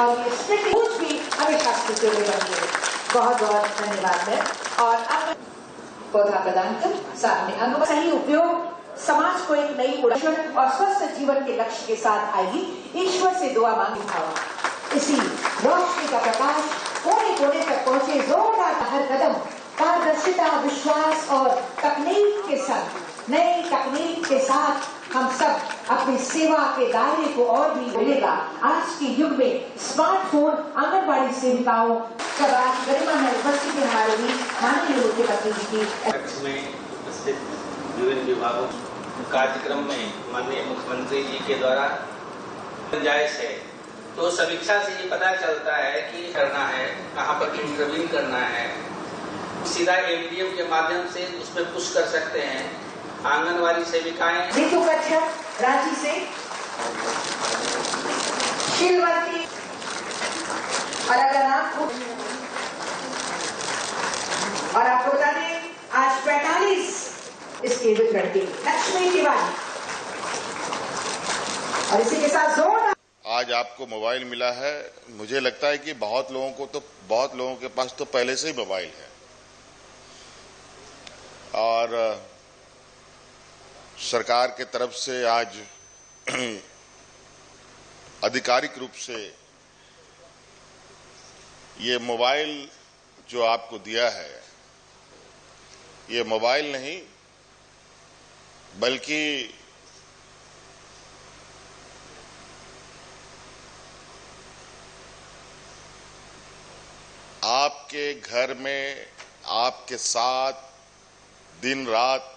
और ये स्पिरिट भी हमेशा खुलते हुए बनी। बहुत बहुत धन्यवाद है। और अब पौधा प्रदान कर सामने अंग सही उपयोग समाज को एक नई उड़ान और स्वस्थ जीवन के लक्ष्य के साथ आएगी। ईश्वर से दुआ मांगी भाव इसी रोशनी का प्रकाश कोने कोने तक पहुंचे। जोरदार हर कदम पारदर्शिता, विश्वास और तकनीक के साथ, नई तकनीक के साथ हम सब अपनी सेवा के दायरे को और भी बढ़ेगा। आज के युग में स्मार्टफोन आंगनबाड़ी सेविकाओं गरिमा में उपस्थित हमारे भी माननीय मुख्यमंत्री जी की में उपस्थित विभिन्न विभागों कार्यक्रम में माननीय मुख्यमंत्री जी के द्वारा गुंजाइश है। तो समीक्षा से ये पता चलता है कि करना है, कहाँ पर इंटरवीन करना है, सीधा एमडीएम के माध्यम से उसमें पुश कर सकते हैं। आंगनवाड़ी सेविकाएं ऋतु कच्छप रांची से, शीलवंती और अगर आपको और आपको बता दें आज 45 इसके वितरण के लक्ष्मी तिवारी और इसी के साथ जोर। आज आपको मोबाइल मिला है। मुझे लगता है कि बहुत लोगों के पास तो पहले से ही मोबाइल है और सरकार के तरफ से आज आधिकारिक रूप से ये मोबाइल जो आपको दिया है, ये मोबाइल नहीं बल्कि आपके घर में आपके साथ दिन रात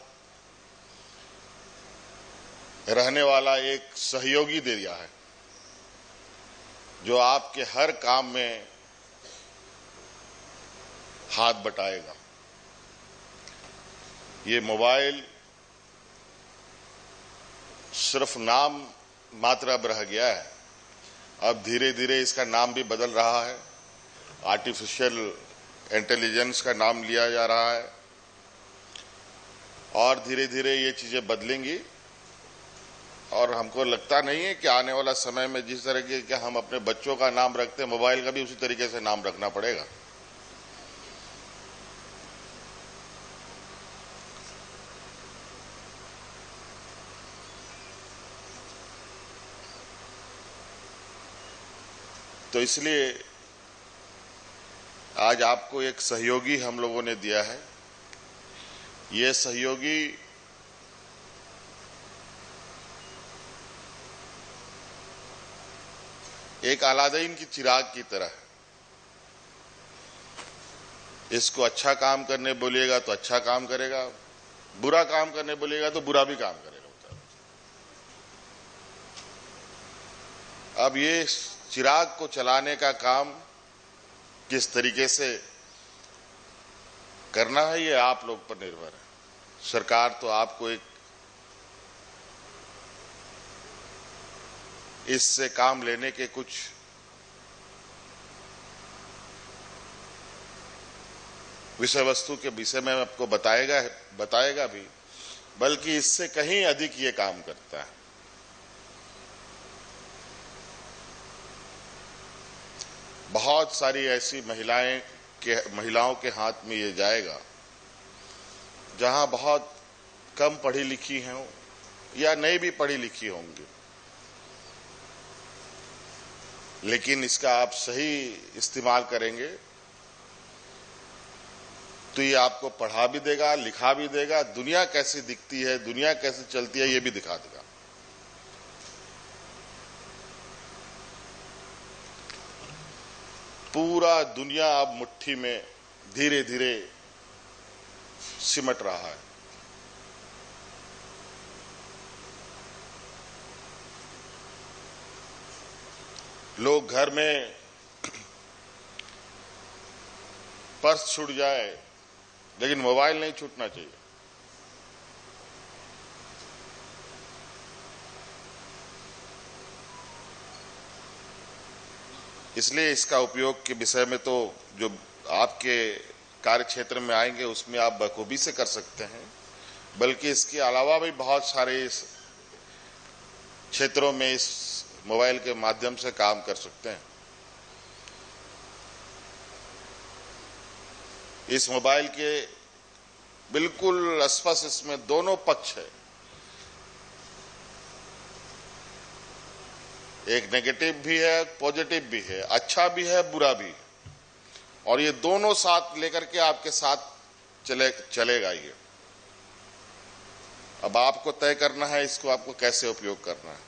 रहने वाला एक सहयोगी दे दिया है जो आपके हर काम में हाथ बटाएगा। ये मोबाइल सिर्फ नाम मात्र अब रह गया है। अब धीरे धीरे इसका नाम भी बदल रहा है, आर्टिफिशियल इंटेलिजेंस का नाम लिया जा रहा है और धीरे धीरे ये चीजें बदलेंगी। और हमको लगता नहीं है कि आने वाला समय में जिस तरीके के हम अपने बच्चों का नाम रखते हैं, मोबाइल का भी उसी तरीके से नाम रखना पड़ेगा। तो इसलिए आज आपको एक सहयोगी हम लोगों ने दिया है। ये सहयोगी एक अलादीन की चिराग की तरह है। इसको अच्छा काम करने बोलिएगा तो अच्छा काम करेगा, बुरा काम करने बोलिएगा तो बुरा भी काम करेगा। अब ये चिराग को चलाने का काम किस तरीके से करना है ये आप लोग पर निर्भर है। सरकार तो आपको एक इससे काम लेने के कुछ विषय वस्तु के विषय में आपको बताएगा भी, बल्कि इससे कहीं अधिक ये काम करता है। बहुत सारी ऐसी महिलाओं के हाथ में ये जाएगा जहां बहुत कम पढ़ी लिखी हैं या नहीं भी पढ़ी लिखी होंगी, लेकिन इसका आप सही इस्तेमाल करेंगे तो ये आपको पढ़ा भी देगा, लिखा भी देगा, दुनिया कैसी दिखती है, दुनिया कैसे चलती है ये भी दिखा देगा। पूरा दुनिया अब मुट्ठी में धीरे धीरे सिमट रहा है। लोग घर में पर्स छूट जाए लेकिन मोबाइल नहीं छूटना चाहिए। इसलिए इसका उपयोग के विषय में तो जो आपके कार्य क्षेत्र में आएंगे उसमें आप बखूबी से कर सकते हैं, बल्कि इसके अलावा भी बहुत सारे इस क्षेत्रों में इस मोबाइल के माध्यम से काम कर सकते हैं। इस मोबाइल के बिल्कुल स्पष्ट इसमें दोनों पक्ष है, एक नेगेटिव भी है, पॉजिटिव भी है, अच्छा भी है, बुरा भी है, और ये दोनों साथ लेकर के आपके साथ चलेगा ये। अब आपको तय करना है इसको आपको कैसे उपयोग करना है,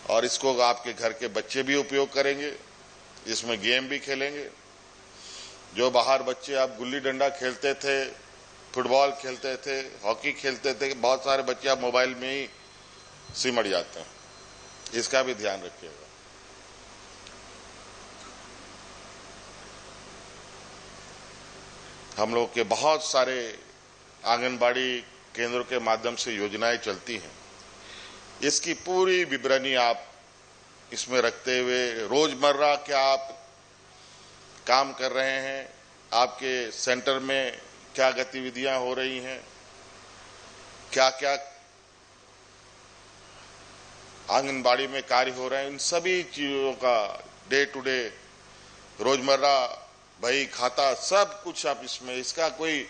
और इसको आपके घर के बच्चे भी उपयोग करेंगे, इसमें गेम भी खेलेंगे। जो बाहर बच्चे आप गुल्ली डंडा खेलते थे, फुटबॉल खेलते थे, हॉकी खेलते थे, बहुत सारे बच्चे आप मोबाइल में ही सिमट जाते हैं, इसका भी ध्यान रखिएगा। हम लोग के बहुत सारे आंगनबाड़ी केंद्रों के माध्यम से योजनाएं चलती हैं, इसकी पूरी विवरणी आप इसमें रखते हुए रोजमर्रा क्या आप काम कर रहे हैं, आपके सेंटर में क्या गतिविधियां हो रही हैं, क्या क्या आंगनबाड़ी में कार्य हो रहे हैं, इन सभी चीजों का डे टू डे रोजमर्रा बही खाता सब कुछ आप इसमें, इसका कोई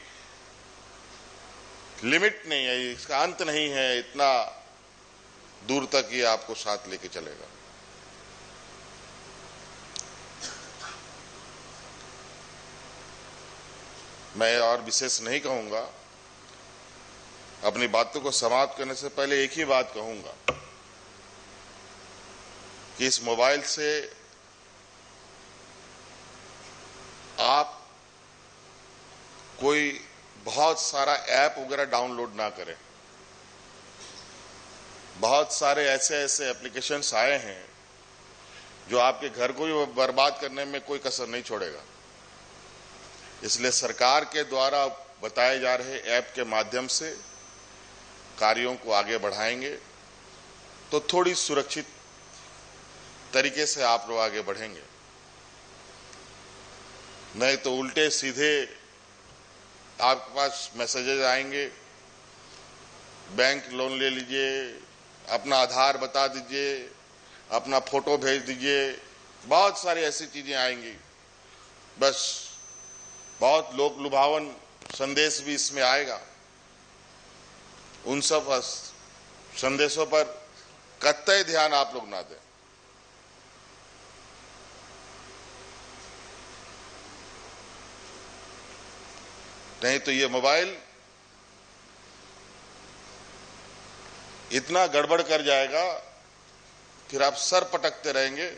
लिमिट नहीं है, इसका अंत नहीं है, इतना दूर तक ये आपको साथ लेके चलेगा। मैं और विशेष नहीं कहूंगा, अपनी बातों को समाप्त करने से पहले एक ही बात कहूंगा कि इस मोबाइल से आप कोई बहुत सारा ऐप वगैरह डाउनलोड ना करें। बहुत सारे ऐसे एप्लीकेशंस आए हैं जो आपके घर को ही बर्बाद करने में कोई कसर नहीं छोड़ेगा। इसलिए सरकार के द्वारा बताए जा रहे ऐप के माध्यम से कार्यों को आगे बढ़ाएंगे तो थोड़ी सुरक्षित तरीके से आप लोग आगे बढ़ेंगे, नहीं तो उल्टे सीधे आपके पास मैसेजेस आएंगे, बैंक लोन ले लीजिए, अपना आधार बता दीजिए, अपना फोटो भेज दीजिए, बहुत सारी ऐसी चीजें आएंगी। बस बहुत लोक लुभावन संदेश भी इसमें आएगा। उन सब संदेशों पर कतई ध्यान आप लोग ना दें। नहीं तो ये मोबाइल इतना गड़बड़ कर जाएगा, फिर आप सर पटकते रहेंगे,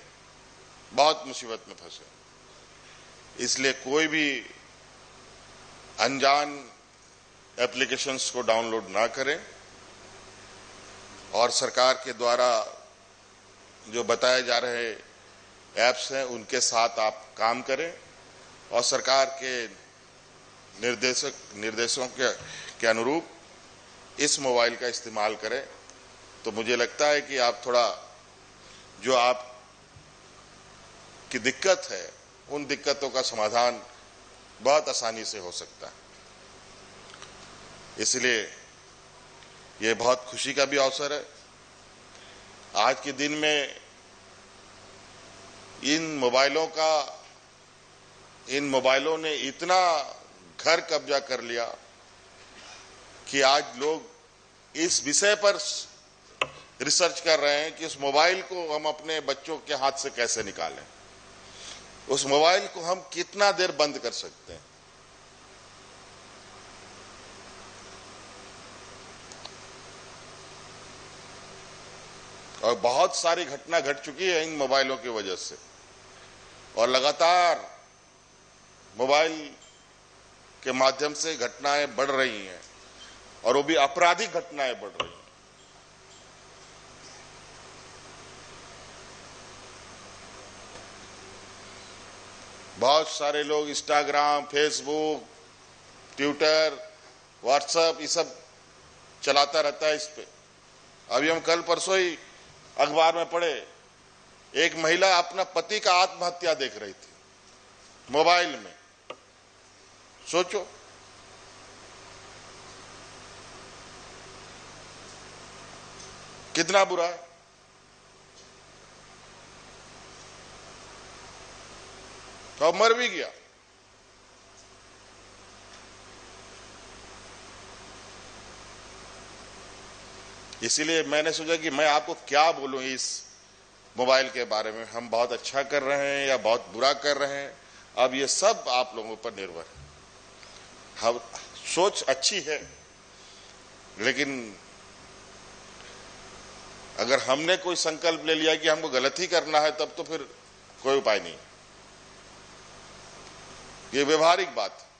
बहुत मुसीबत में फंसे। इसलिए कोई भी अनजान एप्लीकेशंस को डाउनलोड ना करें और सरकार के द्वारा जो बताए जा रहे ऐप्स हैं उनके साथ आप काम करें और सरकार के निर्देशों के अनुरूप इस मोबाइल का इस्तेमाल करें। तो मुझे लगता है कि आप थोड़ा जो आप की दिक्कत है उन दिक्कतों का समाधान बहुत आसानी से हो सकता है। इसलिए ये बहुत खुशी का भी अवसर है। आज के दिन में इन मोबाइलों ने इतना घर कब्जा कर लिया कि आज लोग इस विषय पर रिसर्च कर रहे हैं कि उस मोबाइल को हम अपने बच्चों के हाथ से कैसे निकालें, उस मोबाइल को हम कितना देर बंद कर सकते हैं। और बहुत सारी घटना घट चुकी है इन मोबाइलों की वजह से, और लगातार मोबाइल के माध्यम से घटनाएं बढ़ रही हैं, और वो भी आपराधिक घटनाएं बढ़ रही हैं। बहुत सारे लोग इंस्टाग्राम, फेसबुक, ट्विटर, व्हाट्सएप ये सब चलाता रहता है इस पे। अभी हम कल परसों ही अखबार में पढ़े, एक महिला अपना पति का आत्महत्या देख रही थी मोबाइल में। सोचो, कितना बुरा है। तो मर भी गया। इसीलिए मैंने सोचा कि मैं आपको क्या बोलूं इस मोबाइल के बारे में। हम बहुत अच्छा कर रहे हैं या बहुत बुरा कर रहे हैं, अब ये सब आप लोगों पर निर्भर है। हम सोच अच्छी है, लेकिन अगर हमने कोई संकल्प ले लिया कि हमको गलत ही करना है, तब तो फिर कोई उपाय नहीं। ये व्यवहारिक बात है।